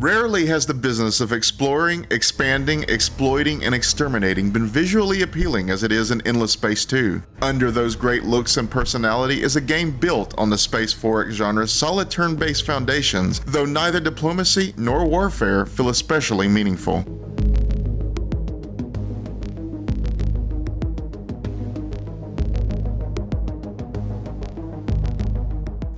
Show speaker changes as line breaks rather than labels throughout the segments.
Rarely has the business of exploring, expanding, exploiting, and exterminating been visually appealing as it is in Endless Space 2. Under those great looks and personality is a game built on the space Forex genre's solid turn-based foundations, though neither diplomacy nor warfare feel especially meaningful.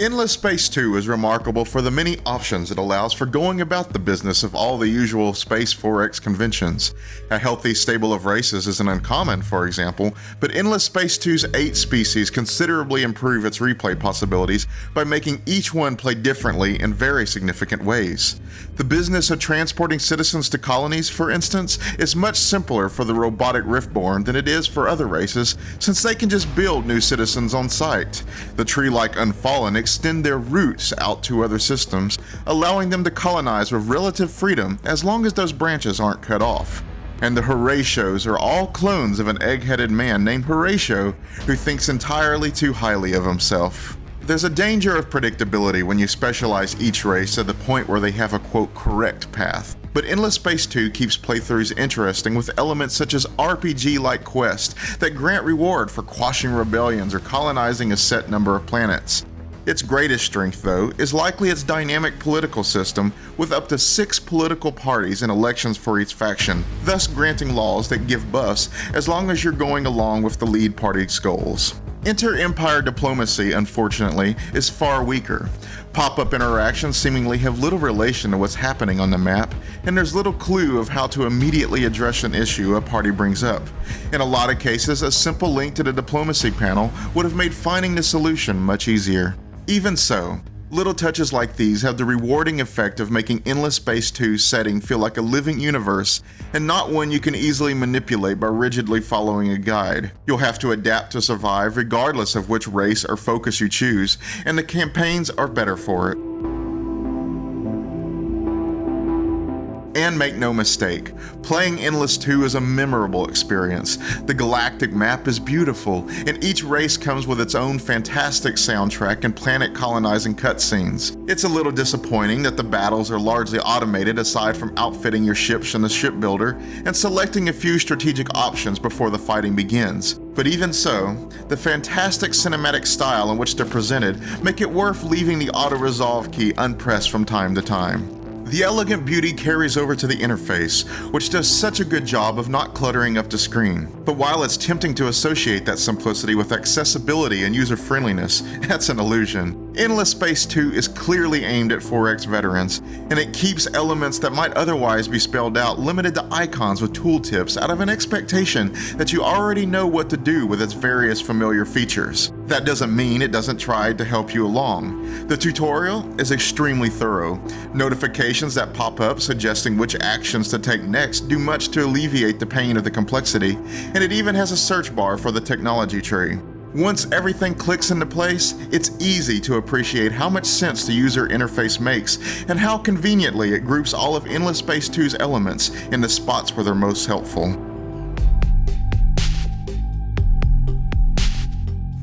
Endless Space 2 is remarkable for the many options it allows for going about the business of all the usual space Forex conventions. A healthy stable of races isn't uncommon, for example, but Endless Space 2's 8 species considerably improve its replay possibilities by making each one play differently in very significant ways. The business of transporting citizens to colonies, for instance, is much simpler for the robotic Riftborn than it is for other races, since they can just build new citizens on site. The tree-like Unfallen extend their roots out to other systems, allowing them to colonize with relative freedom as long as those branches aren't cut off. And the Horatios are all clones of an egg-headed man named Horatio who thinks entirely too highly of himself. There's a danger of predictability when you specialize each race to the point where they have a quote correct path. But Endless Space 2 keeps playthroughs interesting with elements such as RPG-like quests that grant reward for quashing rebellions or colonizing a set number of planets. Its greatest strength, though, is likely its dynamic political system with up to 6 political parties and elections for each faction, thus granting laws that give buffs as long as you're going along with the lead party's goals. Inter-empire diplomacy, unfortunately, is far weaker. Pop-up interactions seemingly have little relation to what's happening on the map, and there's little clue of how to immediately address an issue a party brings up. In a lot of cases, a simple link to the diplomacy panel would have made finding the solution much easier. Even so, little touches like these have the rewarding effect of making Endless Space 2's setting feel like a living universe and not one you can easily manipulate by rigidly following a guide. You'll have to adapt to survive regardless of which race or focus you choose, and the campaigns are better for it. And make no mistake, playing Endless 2 is a memorable experience. The Galactic Map is beautiful, and each race comes with its own fantastic soundtrack and planet colonizing cutscenes. It's a little disappointing that the battles are largely automated aside from outfitting your ships in the shipbuilder and selecting a few strategic options before the fighting begins. But even so, the fantastic cinematic style in which they're presented make it worth leaving the auto-resolve key unpressed from time to time. The elegant beauty carries over to the interface, which does such a good job of not cluttering up the screen. But while it's tempting to associate that simplicity with accessibility and user-friendliness, that's an illusion. Endless Space 2 is clearly aimed at 4X veterans, and it keeps elements that might otherwise be spelled out limited to icons with tooltips out of an expectation that you already know what to do with its various familiar features. That doesn't mean it doesn't try to help you along. The tutorial is extremely thorough. Notifications that pop up suggesting which actions to take next do much to alleviate the pain of the complexity, and it even has a search bar for the technology tree. Once everything clicks into place, it's easy to appreciate how much sense the user interface makes and how conveniently it groups all of Endless Space 2's elements in the spots where they're most helpful.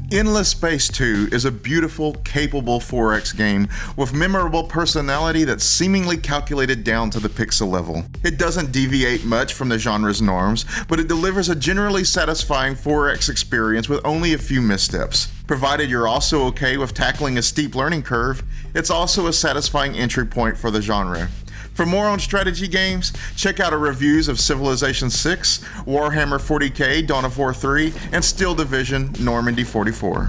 Endless Space 2 is a beautiful, capable 4X game with memorable personality that's seemingly calculated down to the pixel level. It doesn't deviate much from the genre's norms, but it delivers a generally satisfying 4X experience with only a few missteps. Provided you're also okay with tackling a steep learning curve, it's also a satisfying entry point for the genre. For more on strategy games, check out our reviews of Civilization 6, Warhammer 40k, Dawn of War 3, and Steel Division Normandy 44.